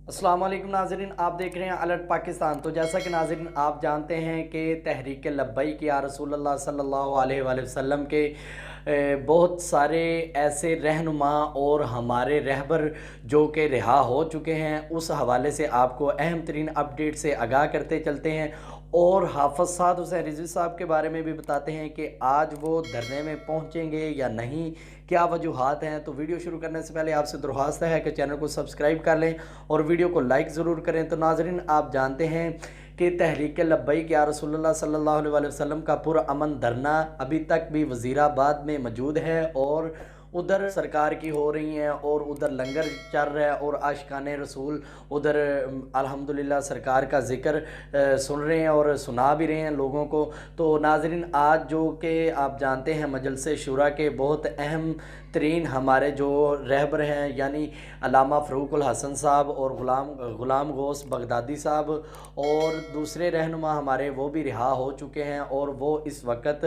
अस्सलाम वालेकुम नाज़रीन, आप देख रहे हैं अलर्ट पाकिस्तान। तो जैसा कि नाज़रीन आप जानते हैं कि तहरीक लब्बैक या रसूल अल्लाह सल्लल्लाहु अलैहि वसल्लम के बहुत सारे ऐसे रहनुमा और हमारे रहबर जो कि रिहा हो चुके हैं, उस हवाले से आपको अहम तरीन अपडेट से आगाह करते चलते हैं और हाफ़िज़ साद हुसैन रिज़वी साहब के बारे में भी बताते हैं कि आज वो धरने में पहुंचेंगे या नहीं, क्या वजूहात हैं। तो वीडियो शुरू करने से पहले आपसे दरख्वास्त है कि चैनल को सब्सक्राइब कर लें और वीडियो को लाइक ज़रूर करें। तो नाज़रीन आप जानते हैं कि तहरीक लब्बैक या रसूलुल्लाह सल्लल्लाहु अलैहि वसल्लम का पुरअमन धरना अभी तक भी वज़ीराबाद में मौजूद है और उधर सरकार की हो रही हैं और उधर लंगर चल रहा है और आशिकाने रसूल उधर अल्हम्दुलिल्लाह सरकार का ज़िक्र सुन रहे हैं और सुना भी रहे हैं लोगों को। तो नाज़रीन आज जो कि आप जानते हैं मजलिस शूरा के बहुत अहम तरीन हमारे जो रहबर हैं यानी अल्लामा फ़रूकुल हसन साहब और ग़ुलाम गौस बगदादी साहब और दूसरे रहनुमा हमारे वो भी रिहा हो चुके हैं और वो इस वक्त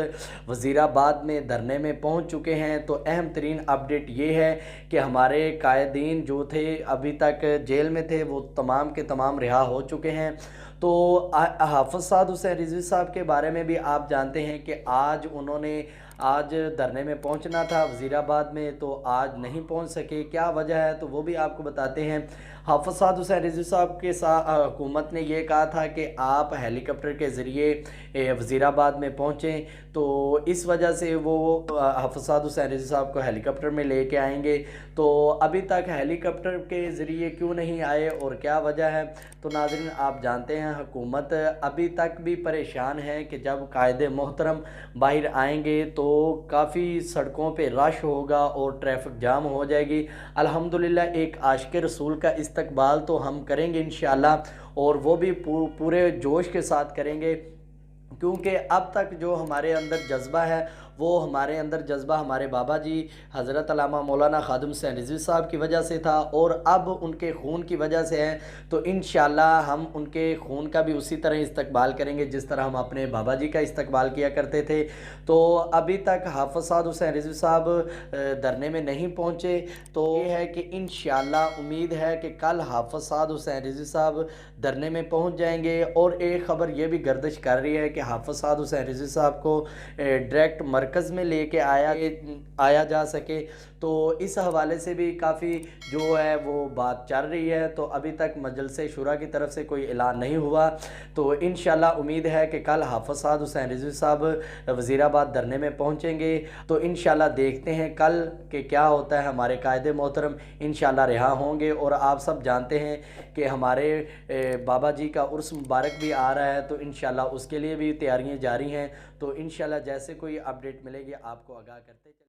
वज़ीराबाद में धरने में पहुंच चुके हैं। तो अहम तरीन अपडेट ये है कि हमारे कायदीन जो थे अभी तक जेल में थे वो तमाम के तमाम रिहा हो चुके हैं। तो हाफ़िज़ साद हुसैन रिज़वी साहब के बारे में भी आप जानते हैं कि आज धरने में पहुंचना था वज़ीराबाद में, तो आज नहीं पहुंच सके। क्या वजह है तो वो भी आपको बताते हैं। हाफ़िज़ साद हुसैन रिज़वी साहब के साथ हुकूमत ने ये कहा था कि आप हेलीकॉप्टर के ज़रिए वज़ीराबाद में पहुँचें, तो इस वजह से वो हाफ़िज़ साद हुसैन रिज़वी साहब को हेलीकॉप्टर में लेके आएंगे। तो अभी तक हेलीकॉप्टर के ज़रिए क्यों नहीं आए और क्या वजह है। तो नाज़रीन आप जानते हैं हुकूमत अभी तक भी परेशान है कि जब कायदे मोहतरम बाहर आएंगे तो काफ़ी सड़कों पे रश होगा और ट्रैफिक जाम हो जाएगी। अल्हम्दुलिल्लाह एक आशिक़ रसूल का इस्तकबाल तो हम करेंगे इंशाअल्लाह और वो भी पूरे जोश के साथ करेंगे, क्योंकि अब तक जो हमारे अंदर जज्बा है वो हमारे बाबा जी हज़रत अल्लामा मौलाना ख़ादिम हुसैन रिज़वी साहब की वजह से था और अब उनके खून की वजह से है। तो इंशाअल्लाह हम उनके खून का भी उसी तरह इस्तकबाल करेंगे जिस तरह हम अपने बाबा जी का इस्तकबाल किया करते थे। तो अभी तक हाफ़िज़ साद हुसैन रिज़वी साहब धरने में नहीं पहुँचे, तो ये है कि इंशाअल्लाह उम्मीद है कि कल हाफ़िज़ साद हुसैन रिज़वी साहब धरने में पहुँच जाएंगे। और एक ख़बर ये भी गर्दिश कर रही है कि हाफ़िज़ साद हुसैन रिज़वी साहब को डायरेक्ट मरकज़ में लेके आया जा सके। तो इस हवाले से भी काफ़ी जो है वो बात चल रही है। तो अभी तक मजलिस शूरा की तरफ से कोई ऐलान नहीं हुआ। तो इंशाअल्लाह उम्मीद है कि कल हाफ़िज़ साद हुसैन रिज़वी साहब वज़ीराबाद धरने में पहुँचेंगे। तो इंशाअल्लाह देखते हैं कल के क्या होता है। हमारे कायदे मोहतरम इंशाअल्लाह रिहा होंगे और आप सब जानते हैं कि हमारे बाबा जी का उर्स मुबारक भी आ रहा है, तो इंशाअल्लाह उसके लिए भी तैयारियां जारी हैं। तो इंशाअल्लाह जैसे कोई अपडेट मिलेगी आपको आगाह करते चलेंगे।